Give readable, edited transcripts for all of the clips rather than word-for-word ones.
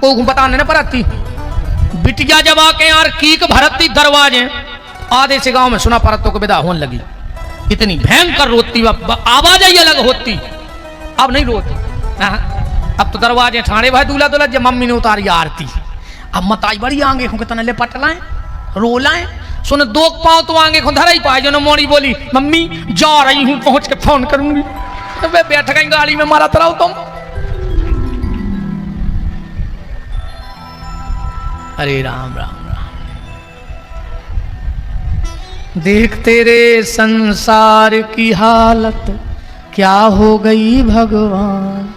को बताने न पड़ती। बिटिया जब आके यार कीक भरती दरवाजे, आधे से गांव में सुना परतों को विदा होने लगी। इतनी भयंकर रोती, आवाज ही अलग होती। अब नहीं रोती, अब तो दरवाजे ठाणे भाई दूल्हा दूल्हा जब मम्मी ने उतारी आरती। अब मताई बड़ी आगे को कितना लिपट लाए रो लाए। सुन दो पाँव तो आगे को धरा ही पाए। जो मोड़ी बोली मम्मी जा रही हूँ, पहुंच के फोन करूंगी। तो वे बैठ गई गाड़ी में, मारा तराओ तुम। अरे राम राम राम। देख तेरे संसार की हालत क्या हो गई भगवान,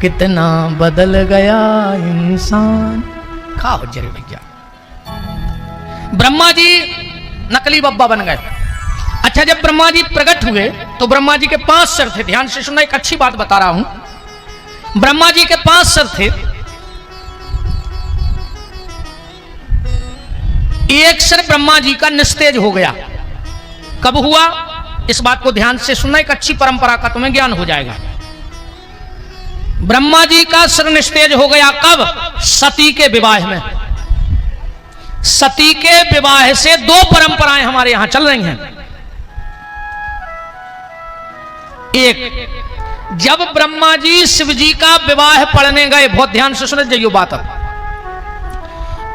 कितना बदल गया इंसान। खा हो जरे भैया। ब्रह्मा जी नकली बब्बा बन गए। अच्छा, जब ब्रह्मा जी प्रकट हुए तो ब्रह्मा जी के 5 सर थे। ध्यान से सुनना, एक अच्छी बात बता रहा हूं। ब्रह्मा जी के 5 सर थे। एक सर ब्रह्मा जी का निस्तेज हो गया। कब हुआ, इस बात को ध्यान से सुनना, एक अच्छी परंपरा का तुम्हें ज्ञान हो जाएगा। ब्रह्मा जी का सिर निस्तेज हो गया कब? सती के विवाह में। सती के विवाह से 2 परंपराएं हमारे यहां चल रही हैं। एक, जब ब्रह्मा जी शिव जी का विवाह पढ़ने गए, बहुत ध्यान से सुन जाइयो बात।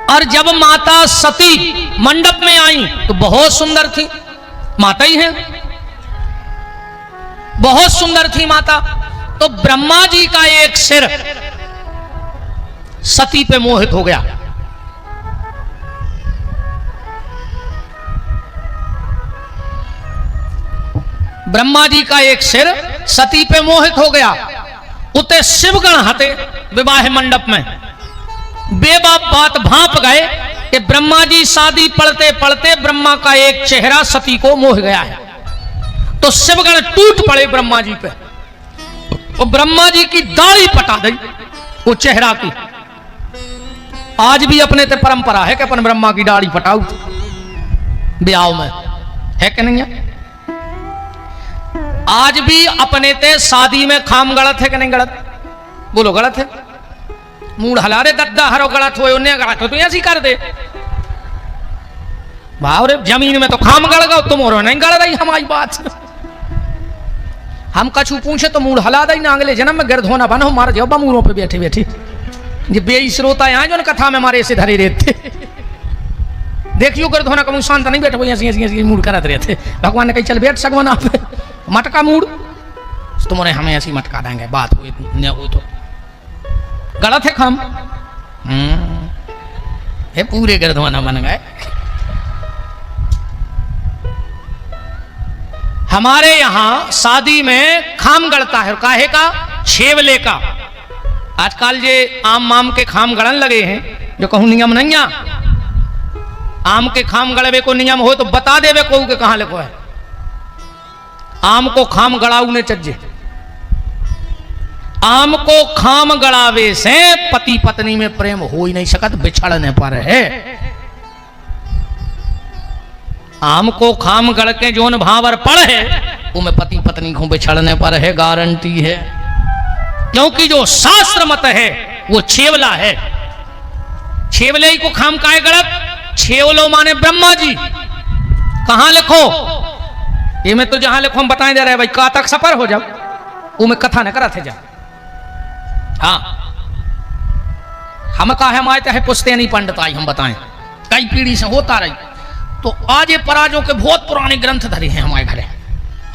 और जब माता सती मंडप में आई तो बहुत सुंदर थी, माता ही है, बहुत सुंदर थी माता। तो ब्रह्मा जी का एक सिर सती पे मोहित हो गया। ब्रह्मा जी का एक सिर सती पे मोहित हो गया। उते शिवगण हते विवाह मंडप में। बेबाप बात भांप गए कि ब्रह्मा जी शादी पढ़ते पढ़ते ब्रह्मा का एक चेहरा सती को मोह गया है। तो शिवगण टूट पड़े ब्रह्मा जी पे, वो ब्रह्मा जी की दाढ़ी पटा दी वो चेहरा की। आज भी अपने ते परंपरा है कि अपन ब्रह्मा की दाढ़ी पटाऊ ब्याह में, है कि नहीं है? आज भी अपने ते शादी में खाम गलत है कि नहीं गलत? बोलो गलत है। मूड हला रे दद्दा हरो गलत हो, उन्हें गलत हो तो ऐसी कर दे भाव रे। जमीन में तो खाम गड़ गो, तुम और नहीं गड़ रही हमारी बात। हम कछु पूछे तो मूड हला दई ना, अगले जन्म में गिरध होना बनो मार जाओ बमूरों पे बैठे बैठे। ये बेईश्रोता यहाँ जो कथा में मारे ऐसे धरे रहते। देखियो गिरध होना कभी शांत नहीं बैठे, ऐसी ऐसी ऐसी मूड करते रहते। भगवान ने कही चल बैठ सकवन आप मटका मूड, तुम्हारे हमें ऐसी मटका देंगे। बात हुई तो गलत है खाम। ये पूरे गिरधवाना बन गए। हमारे यहां शादी में खाम गड़ता है। काहे का? छेवले का। आजकल ये आम माम के खाम गड़न लगे हैं, जो कहूं नियम नहीं है। आम के खाम गड़वे को नियम हो तो बता देवे कहू के कहां लिखो है। आम को खाम गड़ाऊ ने चज्जे। आम को खाम गड़ावे से पति पत्नी में प्रेम हो ही नहीं सकत, बिछड़ने पर है। आम को खाम गड़ के जोन भावर पड़ है वो में पति पत्नी को बिछड़ने पर है, गारंटी है। क्योंकि जो शास्त्र मत है वो छेवला है। छेवले को खाम काहे गड़त? छेवलो माने ब्रह्मा जी। कहां लिखो ये में तो जहां लिखो हम बताए दे रहे भाई, का तक सफर हो जाओ वो में कथा न करा थे जा। हाँ, हम कहा हम आए थे पुश्तैनी पंडित आई, हम बताएं कई पीढ़ी से होता रही। तो आज ये पराजों के बहुत पुराने ग्रंथ धरे हैं हमारे घरे।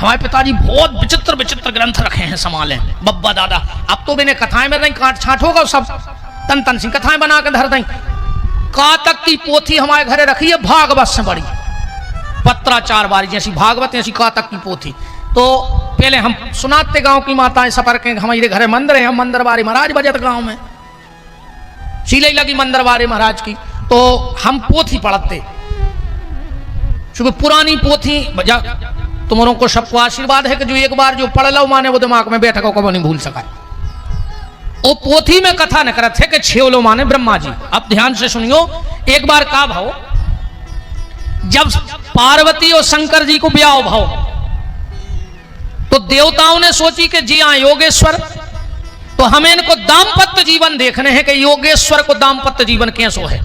हमारे पिताजी बहुत विचित्र विचित्र ग्रंथ रखे हैं, संभाले बब्बा दादा। अब तो मैंने कथाएं में नहीं काट छाट होगा सब तन तन सी कथाएं बना के धर दें। कातक की पोथी हमारे घरे रखी है, भागवत से बड़ी पत्राचार वाली, जैसी भागवत ऐसी कातक की पोथी। तो पहले हम सुनाते गांव की माताएं सफर के, हमारे घरे मंदिर है, हम मंदरबारी महाराज बजत गांव में सीले लगी मंदरबारी महाराज की। तो हम पोथी पढ़ते, क्योंकि पुरानी पोथी तुम्हारों को सबको आशीर्वाद है कि जो एक बार जो पढ़ लो माने वो दिमाग में बैठा कभी नहीं भूल सका। वो पोथी में कथा न करत है कि छेवलो माने ब्रह्मा जी। अब ध्यान से सुनियो, एक बार का भाव, जब पार्वती और शंकर जी को ब्याह भाव, तो देवताओं ने सोची कि जी हाँ योगेश्वर तो हमें इनको दाम्पत्य जीवन देखने हैं कि योगेश्वर को दाम्पत्य जीवन कैसो है।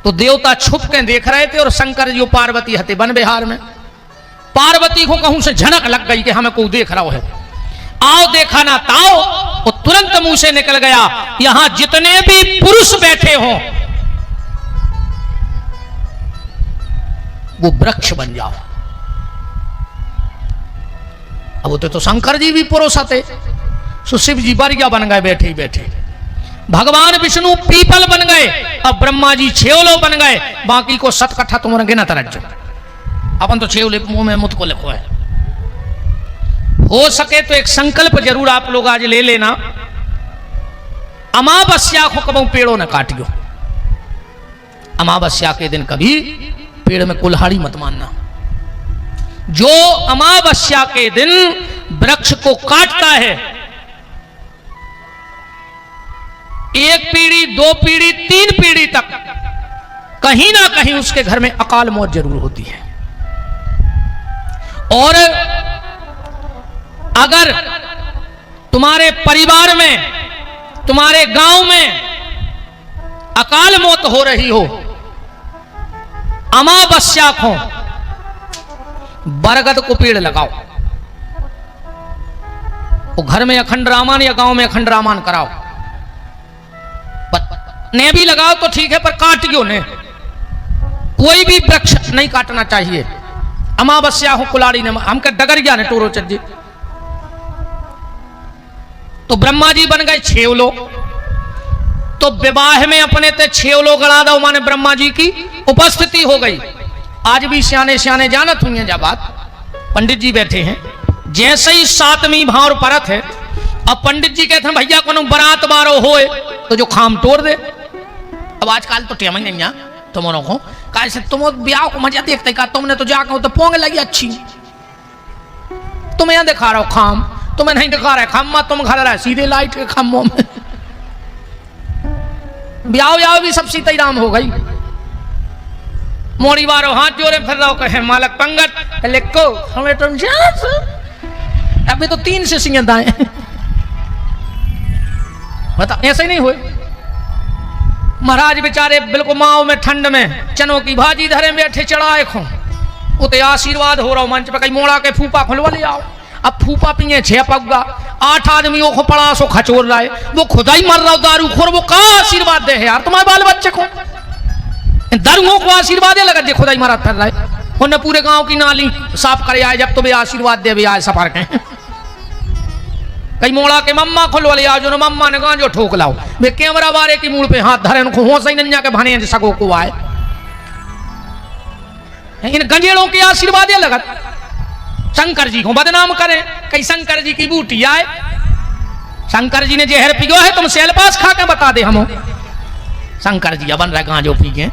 तो देवता छुप के देख रहे थे और शंकर जी पार्वती हते वन विहार में। पार्वती को कहूं से झनक लग गई कि हमें कोई देख रहा है, आओ देखा ना ताओ। वो तुरंत मुंह से निकल गया, यहां जितने भी पुरुष बैठे हों वो वृक्ष बन जाओ। अब होते तो शंकर जी भी पुरुष थे, सो शिव जी बरिया बन गए बैठे ही बैठे। भगवान विष्णु पीपल बन गए, अब ब्रह्मा जी छेवलो बन गए। बाकी को सतकट्ठा तुम्हारा गिना तरजो, अपन तो छेवले मुंह में मुझको लिखो है। हो सके तो एक संकल्प जरूर आप लोग आज ले लेना, अमावस्या को कभी पेड़ों न काटियो। अमावस्या के दिन कभी पेड़ में कुल्हाड़ी मत मानना। जो अमावस्या के दिन वृक्ष को काटता है, एक पीढ़ी, दो पीढ़ी, तीन पीढ़ी तक कहीं ना कहीं उसके घर में अकाल मौत जरूर होती है। और अगर तुम्हारे परिवार में, तुम्हारे गांव में अकाल मौत हो रही हो, अमावस्या को बरगद को पेड़ लगाओ। वो घर में अखंड रामायण या गांव में अखंड रामायण कराओ। ने भी लगाओ तो ठीक है, पर काटियो ने। कोई भी वृक्ष नहीं काटना चाहिए। अमावस्या हो कुलाड़ी ने हमके डगरिया ने टोरो चज्जी। तो ब्रह्मा जी बन गए छेवलो। तो विवाह में अपने ते छेवलो गड़ा दो, माने ब्रह्मा जी की उपस्थिति हो गई। आज भी सियाने सियाने जानत हुई है जब बात, पंडित जी बैठे हैं, जैसे ही सातवीं भावर परत है, अब पंडित जी कहते हैं भैया को बारात बारो होए तो जो खाम तोड़ दे। अब आजकल तो टेम नहीं है तुम्हारों को, कैसे तुम ब्याह को मजा देखते का, तुमने तो जाकर तो पोंग लगी अच्छी, तुम्हें यहां दिखा रहा हो खाम, तुम्हें नहीं दिखा रहा है खम्मा, तुम खा रहा है सीधे लाइट के खम्भों में। ब्याह ब्याह भी सब सीता राम हो गई। मोड़ी बारो हाथ जोड़े फिर रहो, कहे मालक पंगत लिखो हमें तुम अभी तो 3 से सिंह दाएं। बता ऐसे ही नहीं हुए। महाराज बेचारे बिल्कुल माओ में ठंड में चनों की भाजी धरे बैठे चढ़ाए खो, उते आशीर्वाद हो रहा मंच पे, कहीं मोड़ा के फूफा खुलवा ले आओ। अब फूफा पिए 6 पगुआ, 8 आदमियों को पड़ा सो खचोर रहा है, वो खुदा ही मर रहा दारू खोर, वो कहा आशीर्वाद दे है यार तुम्हारे बाल बच्चे को। दारुओं को आशीर्वाद दे लगा, खुदा ही मरा फिर रहा है। उन्हें पूरे गांव की नाली साफ करे आए, जब तुम्हें आशीर्वाद दे भी आए सफर के। कई मोड़ा के मम्मा खुलवा ले आज, मम्मा ने कहा जो ठोक लाओ, वे कैमरा बारे की मूड पे हाथ धरे, उनको होश ही नहीं जाके भने सगो को आए। इन गंजेड़ों के आशीर्वाद लगत शंकर जी को बदनाम करें। कई शंकर जी की बूटी आए, शंकर जी ने जहर पियो है, तुम सेल पास खा के बता दे हम। शंकर जी बन रहे गांजो पी के